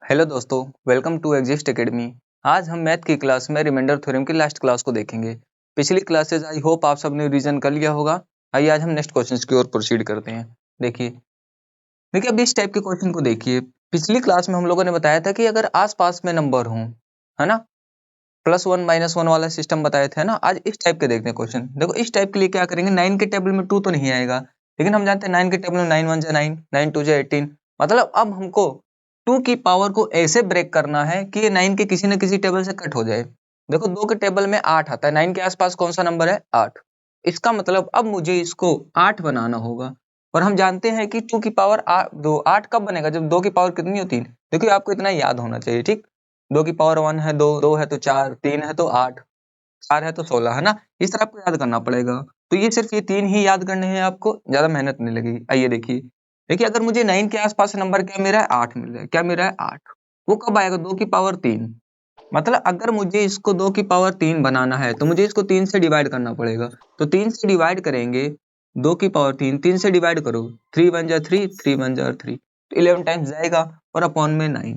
Hello दोस्तों, welcome to exist academy. आज हम मैथ की क्लास में रिमाइंडर थ्योरम की लास्ट क्लास को देखेंगे। पिछली क्लासेज आई होप आप सबने रिवीजन कर लिया होगा। आइए आज हम नेक्स्ट क्वेश्चंस की ओर प्रोसीड करते हैं। देखिए अब इस टाइप के क्वेश्चन को देखिए। पिछली क्लास में हम लोगों ने बताया था कि अगर आसपास में नंबर हों, है ना, +1 -1 वाला सिस्टम बताए थे ना। आज इस टाइप के देखते हैं क्वेश्चन। देखो इस टाइप के लिए क्या करेंगे, 9 के टेबल में 2 तो नहीं आएगा, लेकिन हम जानते हैं 9 के टेबल में 9 1 9, 9 2 18। मतलब अब हमको 2 की पावर को ऐसे ब्रेक करना है कि ये 9 के किसी न किसी टेबल से कट हो जाए। देखो 2 के टेबल में 8 आता है, 9 के आसपास कौन सा नंबर है, 8। इसका मतलब अब मुझे इसको 8 बनाना होगा। और हम जानते हैं कि 2 की पावर 8 कब बनेगा, जब 2 की पावर कितनी होती है। देखिए आपको इतना याद होना चाहिए, ठीक। 2 की पावर 1 है 2, 2 है तो 4, 3 है तो 8, 4 है तो 16, है ना। इस तरह आपको याद करना पड़ेगा। तो ये सिर्फ ये 3 ही याद करने हैं, आपको ज्यादा मेहनत नहीं लगेगी। आइए देखिए अगर मुझे 9 के आसपास नंबर क्या मेरा है, 8 मिल रहा है। क्या मेरा है, 8। वो कब आएगा, 2 की पावर 3। मतलब अगर मुझे इसको 2 की पावर 3 बनाना है तो मुझे इसको 3 से डिवाइड करना पड़ेगा। तो 3 से डिवाइड करेंगे, 2 की पावर 3, 3 से डिवाइड करो, 3 1 जा 3, 3 1 जा 3, तो 11 टाइम्स जाएगा और अपॉन में 9।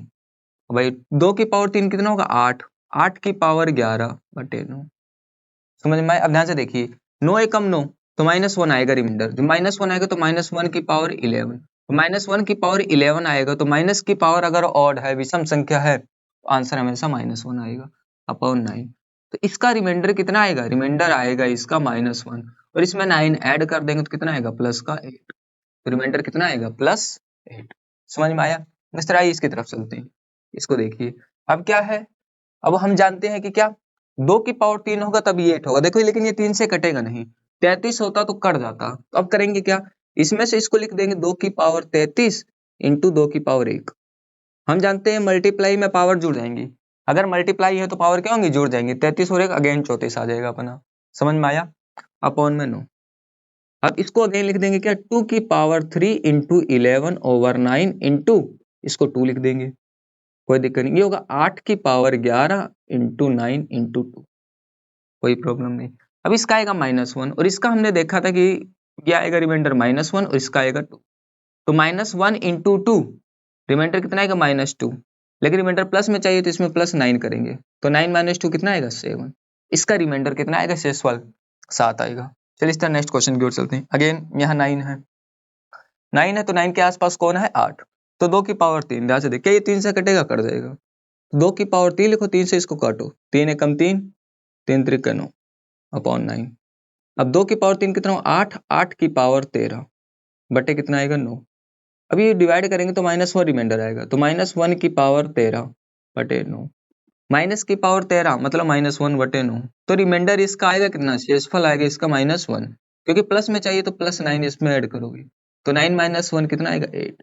भाई 2 की पावर 3 कितना होगा, 8, 8 की पावर 11/9। समझ में आया। अब ध्यान से देखिए, 9 एकम 9 तो -1 आएगा रिमाइंडर। जो -1 आएगा तो -1 की पावर 11, तो -1 की पावर 11 आएगा। तो माइनस की पावर अगर ऑड है, विषम संख्या है, तो आंसर हमेशा -1 आएगा अपॉन 9। तो इसका रिमाइंडर कितना आएगा, रिमाइंडर आएगा इसका -1, और इसमें 9 ऐड कर देंगे तो कितना आएगा, प्लस का 8। तो रिमाइंडर कितना आएगा, +8। समझ में आया। इस तरह इसकी तरफ चलते हैं। इसको देखिए, अब क्या है, अब हम जानते हैं कि क्या 2 की पावर 3 होगा तब ये 8 होगा। देखो लेकिन ये 3 से कटेगा नहीं, 33 होता तो कट जाता। तो अब करेंगे क्या, इसमें से इसको लिख देंगे 2 की पावर 33 इंटू 2 की पावर 1। हम जानते हैं मल्टीप्लाई में पावर जुड़ जाएंगी। अगर मल्टीप्लाई है तो पावर क्या होंगी, जुड़ जाएंगी। 33 और 1 अगेन 34 आ जाएगा अपना। समझ में आया। अपॉन में 9। अब इसको अगेन लिख देंगे क्या, 2 की पावर 3 इंटू 11/9 इंटू इसको 2 लिख देंगे। कोई दिक्कत नहीं, ये होगा 8 की पावर 11 इंटू 9 इंटू 2। कोई प्रॉब्लम नहीं। अब इसका आएगा -1, और इसका हमने देखा था कि क्या आएगा रिमाइंडर, -1, और इसका आएगा 2। तो -1 इंटू 2, रिमाइंडर कितना आएगा, -2। लेकिन रिमाइंडर प्लस में चाहिए तो इसमें +9 करेंगे। तो 9 - 2 कितना आएगा, 7। इसका रिमाइंडर कितना आएगा, शेषफल 7 आएगा। चलिए इस तरह नेक्स्ट क्वेश्चन की ओर चलते हैं। अगेन यहाँ 9 है, 9 है तो 9 के आसपास कौन है, 8। तो 2 की पावर 3, ध्यान से देखिए ये 3 से कटेगा, कट जाएगा। 2 की पावर 3 लिखो, 3 से इसको काटो, 3 एकम 3, 3 त्रिक 9 अपॉन 9। अब 2 की पावर 3 कितना हो, 8, 8 की पावर 13 बटे कितना आएगा, 9। अब ये डिवाइड करेंगे तो -1 रिमाइंडर आएगा। तो -1 की पावर 13 बटे 9, माइनस की पावर 13 मतलब -1 बटे 9। तो रिमाइंडर इसका आएगा कितना, शेषफल आएगा इसका -1, क्योंकि प्लस में चाहिए तो +9 इसमें ऐड करोगे। तो 9 - 1 कितना आएगा, 8।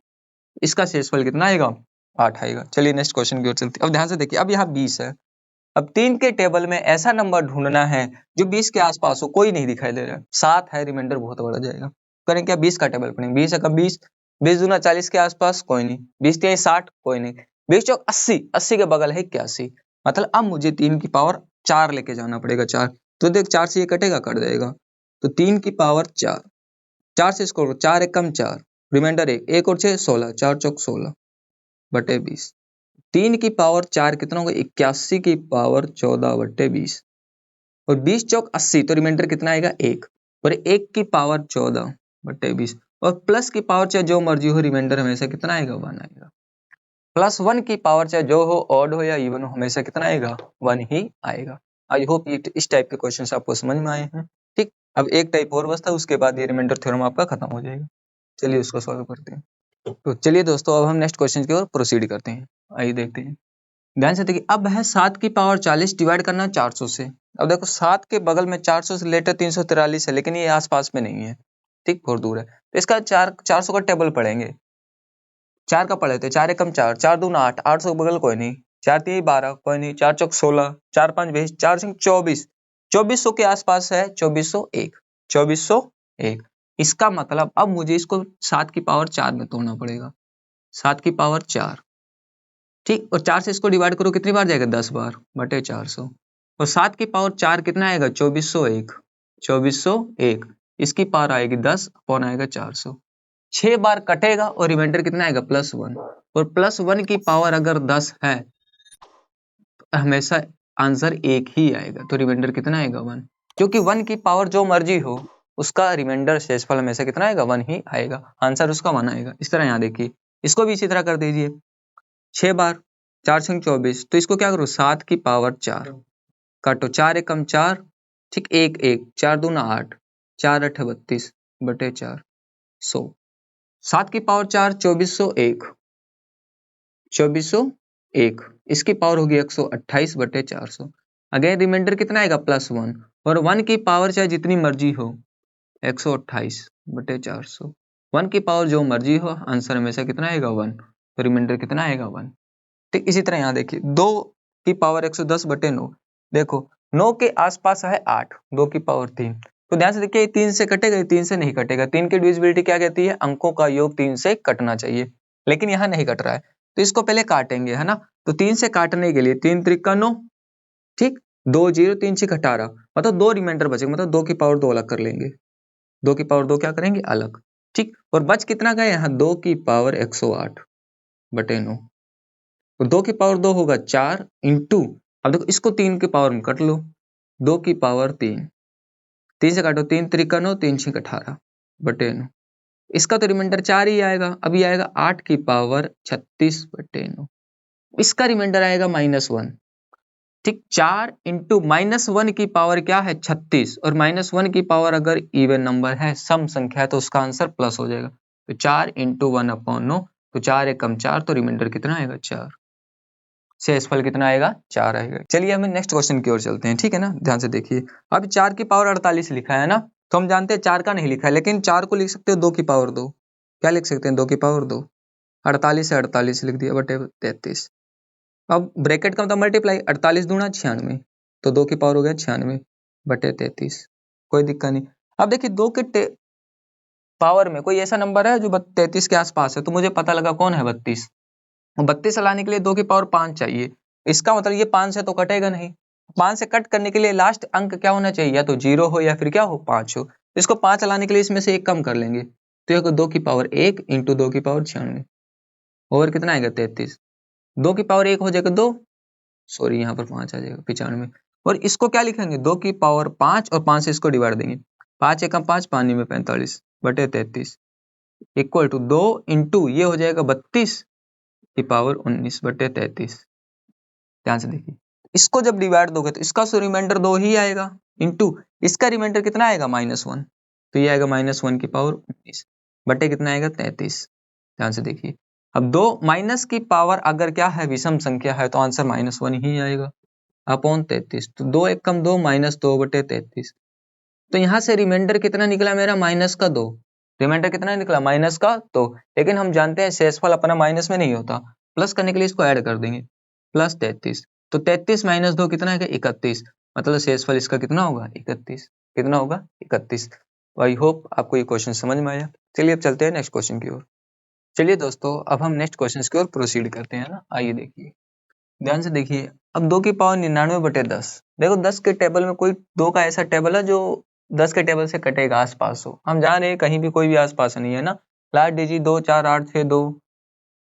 इसका शेषफल कितना आएगा, 8 आएगा। चलिए नेक्स्ट क्वेश्चन की ओर चलते हैं। अब ध्यान से देखिए, अब यहाँ 20 है। अब 3 के टेबल में ऐसा नंबर ढूंढना है जो 20 के आसपास हो, कोई नहीं दिखाई दे रहा है। 7 है, रिमाइंडर बहुत बड़ा जाएगा। करें क्या, 20 का टेबल पढ़ेंगे। 20 है कब, 20, 20 दूना 40 के आसपास, कोई नहीं। 20 3 60, कोई नहीं। 20 चौक 80, 80 के बगल है 81। मतलब अब मुझे 3 की पावर 4 लेके जाना पड़ेगा, 4। तो देख 4 से ये कटेगा, कट जाएगा। तो 3 की पावर 4, 4 से इसको 4 एक कम 4, रिमाइंडर 1 और 6 16, 4 चौक 16 बटे 20। 3 की पावर 4 कितना होगा, 81 की पावर 14 बटे 20, और 20 चौक 80, तो रिमाइंडर कितना आएगा, 1, और 1 की पावर 14 बटे 20, और प्लस की पावर चाहे जो मर्जी हो, रिमाइंडर हमेशा कितना आएगा, 1 आएगा। +1 की पावर चाहे जो हो, ऑड हो या इवन हो, हमेशा कितना आएगा, 1 ही आएगा। आई होप इस टाइप के क्वेश्चन आपको समझ में आए हैं। ठीक, अब एक टाइप और बचता है, उसके बाद ये रिमाइंडर थ्योरम आपका खत्म हो जाएगा। चलिए उसको सॉल्व करते हैं। तो चलिए दोस्तों, अब हम नेक्स्ट क्वेश्चन की ओर प्रोसीड करते हैं। आइए देखते हैं। ध्यान से देखिए, अब है 7 की पावर 40 डिवाइड करना 400 से। अब देखो 7 के बगल में 400 से रिलेटेड 343 है, लेकिन ये आसपास में नहीं है, ठीक, बहुत दूर है। तो इसका 400 का टेबल पढ़ेंगे। 4 का पढ़े थे, 4 एकम 4, 4 दूना 8, 800 के बगल कोई नहीं, 4 3 12, कोई नहीं, 4 चौक 16, 4 5 20, 4 6 24, 2400 के आसपास है, 2401, 2401। इसका मतलब अब मुझे इसको 7 की पावर 4 में तोड़ना पड़ेगा, 7 की पावर 4, ठीक। और 4 से इसको डिवाइड करो, कितनी बार जाएगा, 10 बार बटे 400। और 7 की पावर 4 कितना आएगा, 2401, 2401। इसकी पावर आएगी 10 अपॉन आएगा 400, 6 बार कटेगा और रिमाइंडर कितना आएगा, +1। और +1 की पावर अगर 10 है तो हमेशा आंसर 1 ही आएगा, तो रिमाइंडर कितना आएगा 1, क्योंकि 1 की पावर जो मर्जी हो उसका रिमाइंडर शेषफल हमेशा कितना आएगा 1 ही आएगा, आंसर उसका 1 आएगा। इस तरह यहाँ देखिए, इसको भी इसी तरह कर दीजिए, 6 बार 4 6 24, तो इसको क्या करो 7 की पावर 4 काटो, 4 एकम 4, ठीक 1 1, 4 दूना 8, 4 8 32 बटे 4 100, 7 की पावर 4 2401, 2401, इसकी पावर होगी 128 बटे 400। अगेन रिमाइंडर कितना आएगा +1, और 1 की पावर चाहे जितनी मर्जी हो 128 बटे 400, 1 की पावर जो मर्जी हो आंसर हमेशा कितना आएगा 1, तो रिमाइंडर कितना आएगा 1। ठीक इसी तरह यहाँ देखिए 2 की पावर 110 बटे 9, देखो 9 के आसपास है 8, 2 की पावर 3, तो ध्यान से देखिए 3 से कटेगा, 3 से नहीं कटेगा, 3 की डिविजिबिलिटी क्या कहती है, अंकों का योग 3 से कटना चाहिए, लेकिन यहाँ नहीं कट रहा है, तो इसको पहले काटेंगे, है ना। तो 3 से काटने के लिए 3 त्रिका 9, ठीक 2 0 3 6 18, मतलब 2 रिमाइंडर बचेगा, मतलब 2 की पावर 2 अलग कर लेंगे, 2 की पावर 2 क्या करेंगे अलग, ठीक। और बच कितना गया यहाँ 2 की पावर 108 बटे 9, तो 2 की पावर 2 होगा 4 इंटू, अब देखो इसको 3 की पावर में कट लो, 2 की पावर 3, 3 से काटो 3 त्रिका 9, 3 6 18 बटे 9, इसका तो रिमाइंडर 4 ही आएगा, अभी आएगा 8 की पावर 36 बटे 9, इसका रिमाइंडर आएगा -1, ठीक 4 इंटू -1 की पावर क्या है 36, और -1 की पावर अगर इवन नंबर है, सम संख्या है, तो उसका आंसर प्लस हो जाएगा, तो 4 इंटू 1/9, तो 4 एकम 4, तो रिमाइंडर कितना आएगा 4, शेषफल कितना आएगा 4 आएगा। चलिए हमें नेक्स्ट क्वेश्चन की ओर चलते हैं, ठीक है ना, ध्यान से देखिए। अब 4 की पावर 48 लिखा है ना, तो हम जानते हैं 4 का नहीं लिखा है, लेकिन 4 को लिख सकते हो 2 की पावर 2, क्या लिख सकते हैं 2 की पावर 2, 48 से 48 लिख दिया बटे 33, अब ब्रैकेट का मतलब मल्टीप्लाई, 48 दूना 96, तो 2 की पावर हो गया 96 बटे 33, कोई दिक्कत नहीं। अब देखिए 2 के पावर में कोई ऐसा नंबर है जो 33 के आसपास है, तो मुझे पता लगा कौन है 32, 32 लाने के लिए 2 की पावर 5 चाहिए, इसका मतलब ये 5 से तो कटेगा नहीं, 5 से कट करने के लिए लास्ट अंक क्या होना चाहिए, या तो 0 हो या फिर क्या हो 5 हो, इसको 5 लाने के लिए इसमें से एक कम कर लेंगे, तो ये 2 की पावर 1 इंटू 2 की पावर 96, और कितना आएगा 33, 2 की पावर 1 हो जाएगा 2, सॉरी यहाँ पर 5 आ जाएगा 95, और इसको क्या लिखेंगे 2 की पावर 5, और 5 से इसको डिवाइड देंगे, 5 एकम 5 पानी में 45 बटे 33 इक्वल टू 2 इंटू ये हो जाएगा 32 की पावर 19 बटे 33। ध्यान से देखिए, इसको जब डिवाइड दोगे तो इसका रिमाइंडर 2 ही आएगा, इंटू इसका रिमाइंडर कितना आएगा -1, तो ये आएगा -1 की पावर 19 बटे कितना आएगा 33। ध्यान से देखिए, अब 2 माइनस की पावर अगर क्या है विषम संख्या है, तो आंसर -1 ही आएगा अपॉन 33, तो 2 एकम 2 -2 बटे 33, तो यहाँ से रिमाइंडर कितना निकला मेरा -2, रिमाइंडर कितना निकला -2, लेकिन हम जानते हैं शेषफल अपना माइनस में नहीं होता, प्लस करने के लिए इसको ऐड कर देंगे, +33, तो 33 - 2 कितना है 31, मतलब शेषफल इसका कितना होगा 31, कितना होगा 31। आई होप आपको ये क्वेश्चन समझ में आया। चलिए अब चलते हैं नेक्स्ट क्वेश्चन की ओर। चलिए दोस्तों, अब हम नेक्स्ट क्वेश्चन की ओर प्रोसीड करते हैं ना, आइए देखिए, ध्यान से देखिए। अब 2 की पावर 99 बटे 10, देखो 10 के टेबल में कोई 2 का ऐसा टेबल है जो 10 के टेबल से कटेगा आसपास हो, हम जान रहे हैं कहीं भी कोई भी आसपास नहीं है ना, लास्ट डिजिट 2 4 8 6 2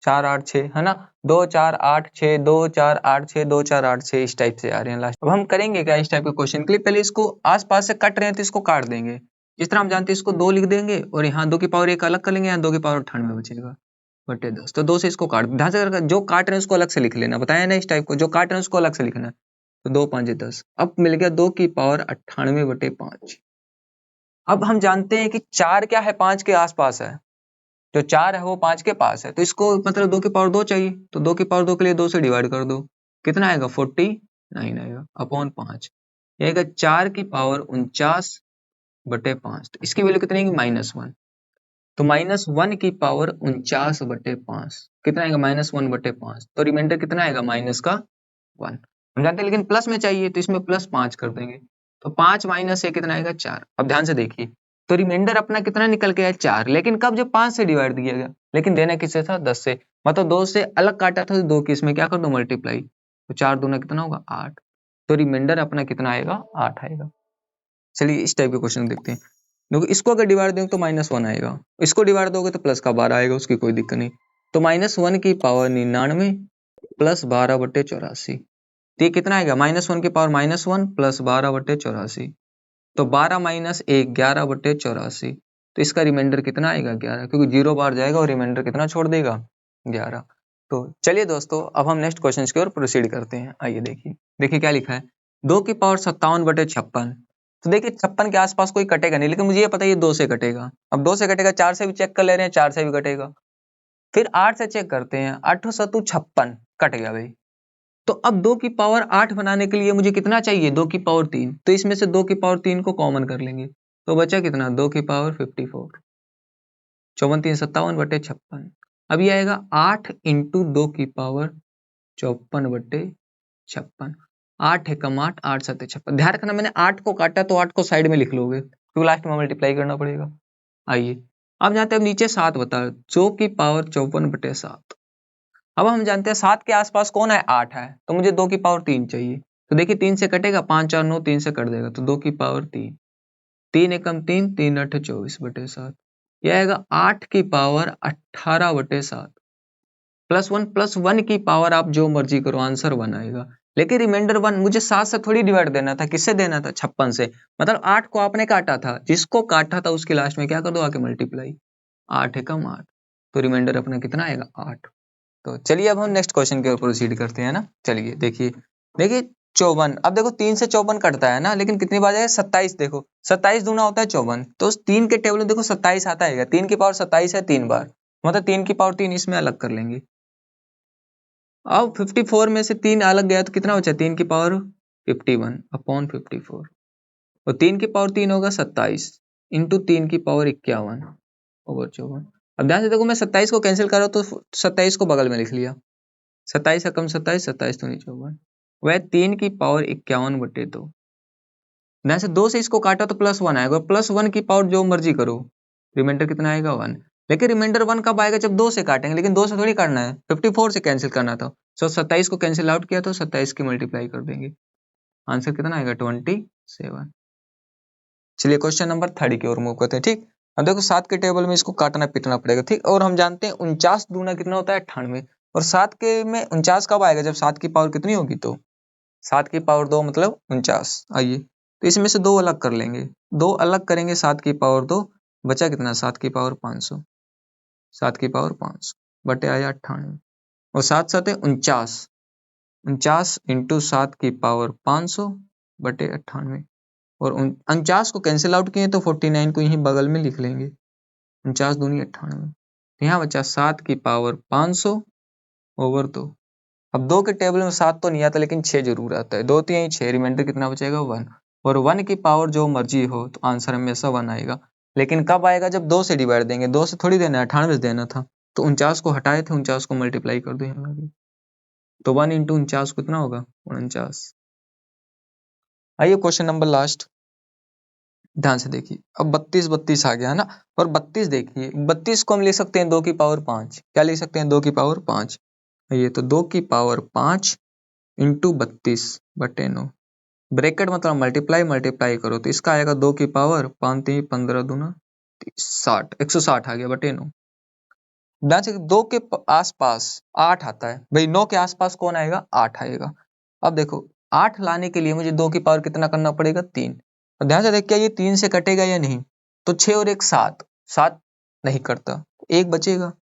4 8 6 है ना, 2 4 8 6 2 4 8 6 2 4 8 6 इस टाइप से आ रहे हैं लास्ट। अब हम करेंगे क्या इस टाइप के क्वेश्चन के लिए, पहले इसको आसपास से कट रहे हैं तो इसको काट देंगे, जिस तरह हम जानते हैं इसको 2 लिख देंगे, और यहाँ 2 की पावर 1 अलग कर लेंगे, यहाँ 2 की पावर 98 बचेगा बटे 10, तो 2 से इसको काट, ध्यान से जो काट रहे हैं उसको अलग से लिख लेना, बताया ना इस टाइप को, जो काट रहे हैं उसको अलग से लिखना है, तो 2 5 10, अब मिल गया 2 की पावर 98 बटे 5। अब हम जानते हैं कि 4 क्या है 5 के आसपास है, जो 4 है वो 5 के पास है, तो इसको मतलब 2 की पावर 2 चाहिए, तो 2 की पावर 2 के लिए 2 से डिवाइड कर दो, कितना आएगा 49 आएगा अपॉन 5, ये आएगा 4 की पावर 49 बटे 5, तो इसकी वैल्यू कितनी आएगी -1, तो -1 की पावर 49 बटे 5 कितना आएगा -1 बटे 5, तो रिमाइंडर कितना आएगा माइनस का 1, हम जानते हैं लेकिन प्लस में चाहिए, तो इसमें +5 कर देंगे, तो 5 माइनस 1 कितना आएगा 4। अब ध्यान से देखिए, तो रिमाइंडर अपना कितना निकल के आया 4, लेकिन कब जब 5 से डिवाइड दिया गया, लेकिन देना किससे था 10 से, मतलब 2 से अलग काटा था, तो 2 की इसमें क्या कर दो मल्टीप्लाई, तो 4 दूना कितना होगा 8, तो रिमाइंडर अपना कितना आएगा 8 आएगा। चलिए इस टाइप के क्वेश्चन देखते हैं, देखो इसको अगर डिवाइड देंगे तो -1 आएगा, इसको डिवाइड दोगे तो प्लस का 12 आएगा, उसकी कोई दिक्कत नहीं, तो -1 की पावर 99 प्लस 12/84, तो ये कितना आएगा? -1 की पावर -1 प्लस 12/84, तो 12 माइनस 1 11/84, तो इसका रिमाइंडर कितना आएगा? 11, क्योंकि 0 बार जाएगा और रिमाइंडर कितना छोड़ देगा? 11। तो चलिए दोस्तों, अब हम नेक्स्ट क्वेश्चन की ओर प्रोसीड करते हैं। आइए देखिए क्या लिखा है, 2 की पावर 57/56। तो देखिए 56 के आसपास कोई कटेगा नहीं, लेकिन मुझे ये पता है ये 2 से कटेगा। अब 2 से कटेगा, 4 से भी चेक कर ले रहे हैं, 4 से भी कटेगा। फिर 8 से चेक करते हैं, 8 सत्तू 56, कट गया भाई। तो अब 2 की पावर 8 बनाने के लिए मुझे कितना चाहिए? 2 की पावर 3। तो इसमें से 2 की पावर 3 को कॉमन कर लेंगे, तो बचा कितना? 2 की पावर 54, 54×3 = 57/56। अब ये आएगा 8 इंटू 2 की पावर 54/56। 8 एकम 8, 8 सत्ते 56। ध्यान रखना मैंने 8 को काटा तो 8 को साइड में लिख लोगे, क्योंकि लास्ट में मल्टीप्लाई करना पड़ेगा। आइए अब जाते हैं, अब नीचे 7 बता, 2 की पावर 54/7। अब हम जानते हैं 7 के आसपास कौन है? 8 है, तो मुझे 2 की पावर 3 चाहिए। तो देखिए 3 से कटेगा, 5 4 9, 3 से कट देगा, तो 2 की पावर 3, 3 एकम 3, 3 8 24/7। यह आएगा 8 की पावर 18/7 प्लस 1 की पावर आप जो मर्जी करो, आंसर 1 आएगा। लेकिन रिमाइंडर 1 मुझे 7 से थोड़ी डिवाइड देना था, किससे देना था? 56 से। मतलब 8 को आपने काटा था, जिसको काटा था उसके लास्ट में क्या कर दो? आके मल्टीप्लाई, 8 एकम 8, तो रिमाइंडर अपना कितना आएगा? 8। तो चलिए अब हम नेक्स्ट क्वेश्चन की ओर प्रोसीड करते हैं ना। चलिए देखिए 54। अब देखो 3 से 54 कटता है ना, लेकिन कितनी बार जाएगा? 27। देखो 27 दूना होता है 54, तो 3 के टेबल में देखो 27 आता है, 3 की पावर 27 है 3 बार, मतलब 3 की पावर 3 इसमें अलग कर लेंगे। अब 54 में से 3 अलग गया तो कितना बचा? 3 की पावर 51/54, और 3 की पावर 3 होगा 27 इंटू 3 की पावर 51/54। अब ध्यान से देखो, मैं 27 को कैंसिल कर रहा हूं, तो 27 को बगल में लिख लिया, 27 एकम 27, 27 दूनी 54, वह 3 की पावर 51/2। ध्यान से 2 से इसको काटा तो +1 आएगा, प्लस 1 की पावर जो मर्जी करो, रिमाइंडर कितना आएगा? 1। लेकिन रिमाइंडर 1 कब आएगा? जब 2 से काटेंगे, लेकिन 2 से थोड़ी काटना है, 54 से कैंसिल करना था। सो 27 को कैंसिल आउट किया तो 27 की मल्टीप्लाई कर देंगे, आंसर कितना आएगा? 27। चलिए क्वेश्चन नंबर 30 की ओर मूव करते हैं। ठीक, अब देखो 7 के टेबल में इसको काटना पीटना पड़ेगा। ठीक, और हम जानते हैं 49 दूना कितना होता है? 98। और 7 के में 49 कब आएगा? जब 7 की पावर कितनी होगी? तो 7 की पावर 2 मतलब 49। आइए तो इसमें से 2 अलग कर लेंगे, 2 अलग करेंगे, 7 की पावर 2 बचा कितना? 7 की पावर 500, 7 की पावर 500 बटे आया 98, और 7 7 है 49, 49 इंटू 7 की पावर 500 बटे 98, और 49 को कैंसिल आउट किए तो 49 को यहीं बगल में लिख लेंगे, 49 दूनी 98। यहाँ बचा 7 की पावर 500/2। अब 2 के टेबल में 7 तो नहीं आता, लेकिन 6 जरूर आता है, 2 तो यहीं 6, रिमाइंडर कितना बचेगा? 1। और 1 की पावर जो मर्जी हो तो आंसर हमेशा 1 आएगा। लेकिन कब आएगा? जब 2 से डिवाइड देंगे, 2 से थोड़ी देना है, 98 से देना था, तो 49 को हटाए थे, 49 को मल्टीप्लाई कर दो यहाँ आगे, तो 1 इंटू 49 कितना होगा? 49। आइए क्वेश्चन नंबर लास्ट, ध्यान से देखिए, अब 32 आ गया है ना। और 32 देखिए, 32 को हम ले सकते हैं 2 की पावर 5। क्या ले सकते हैं? 2 की पावर 5। ये तो 2 की पावर 5 इंटू 32/9, ब्रैकेट मतलब मल्टीप्लाई करो, तो इसका आएगा 2 की पावर 5 3 15 दूना 60, 160 आ गया बटे 9। ध्यान से 2 के आसपास 8 आता है भाई, 9 के आसपास कौन आएगा? 8 आएगा। अब देखो 8 लाने के लिए मुझे 2 की पावर कितना करना पड़ेगा? 3। और ध्यान से देख, क्या ये 3 से कटेगा या नहीं? तो 6 और 1 7, 7 नहीं कटता, 1 बचेगा,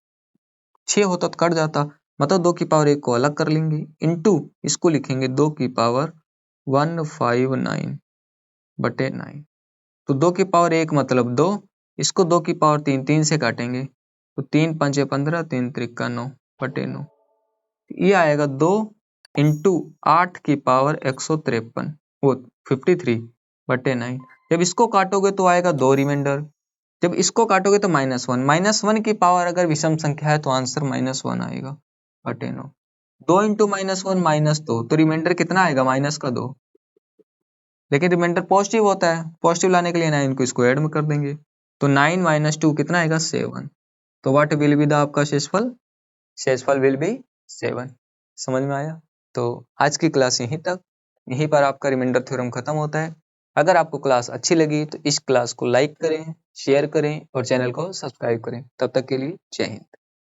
6 होता तो कट जाता, मतलब 2 की पावर 1 को अलग कर लेंगे, इंटू इसको लिखेंगे 2 की पावर 159/9। तो 2 की पावर 1 मतलब 2, इसको 2 की पावर 3, 3 से काटेंगे, तो 3 5 15, 3 त्रिका 9/9। ये आएगा 2 इंटू 8 की पावर 153, वो 53/9। जब इसको काटोगे तो आएगा 2 रिमाइंडर, जब इसको काटोगे तो -1, -1 की पावर अगर विषम संख्या है तो आंसर -1 आएगा बटे 9। 2 इंटू -1 -2, तो रिमाइंडर कितना आएगा? -2। लेकिन रिमाइंडर पॉजिटिव होता है, पॉजिटिव लाने के लिए 9 को इसको ऐड में कर देंगे, तो 9 - 2 कितना आएगा? 7। तो व्हाट विल बी द आपका शेषफल? शेषफल विल बी 7। समझ में आया? तो आज की क्लास यहीं तक, यहीं पर आपका रिमाइंडर थ्योरम खत्म होता है। अगर आपको क्लास अच्छी लगी तो इस क्लास को लाइक करें, शेयर करें और चैनल को सब्सक्राइब करें। तब तक के लिए जय हिंद।